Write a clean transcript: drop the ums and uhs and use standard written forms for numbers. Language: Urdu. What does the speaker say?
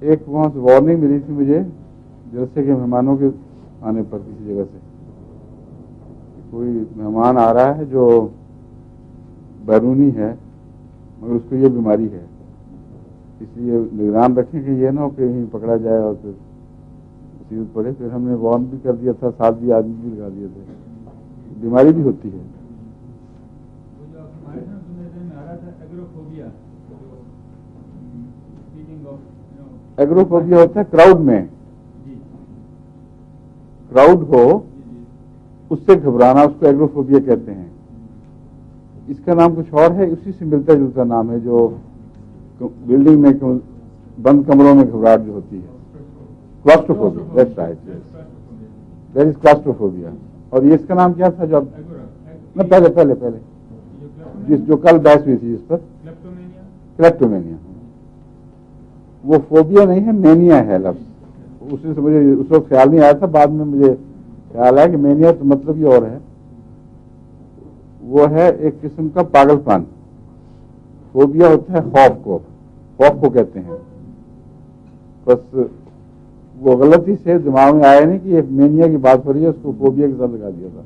ایک وہاں سے وارننگ ملی تھی مجھے جلسے کے مہمانوں کے آنے پر کسی جگہ سے، کوئی مہمان آ رہا ہے جو بیرونی ہے مگر اس کو یہ بیماری ہے، اس لیے نگران رکھیں کہ یہ نہ ہو کہ کہیں پکڑا جائے اور پھر مصیبت پڑے. پھر ہم نے وارن بھی کر دیا تھا، ساتھ بھی آدمی بھی لگا دیے تھے. بیماری بھی ہوتی ہے. ایگروفوبیا ہوتا ہے کراؤڈ میں، کراؤڈ ہو اس سے گھبرانا، اس کو ایگروفوبیا کہتے ہیں. اس کا نام کچھ اور ہے، اسی سے ملتا جلتا نام ہے جو بلڈنگ میں بند کمروں میں گھبراہٹ جو ہوتی ہے. کلاسٹروفوبیا، دیٹس رائٹ، دیٹ از کلاسٹروفوبیا. اور یہ اس کا نام کیا تھا جو پہلے جو کل بحث ہوئی تھی اس پر، کلیپٹومینیا. وہ فوبیا نہیں ہے، مینیا ہے لفظ. اسی سے مجھے اس وقت خیال نہیں آیا تھا، بعد میں مجھے خیال ہے کہ مینیا تو مطلب ہی اور ہے. وہ ہے ایک قسم کا پاگل پن. فوبیا ہوتا ہے خوف کو کہتے ہیں. بس وہ غلطی سے دماغ میں آیا نہیں کہ یہ مینیا کی بات ہو رہی ہے، اس کو فوبیا کے ساتھ لگا دیا تھا.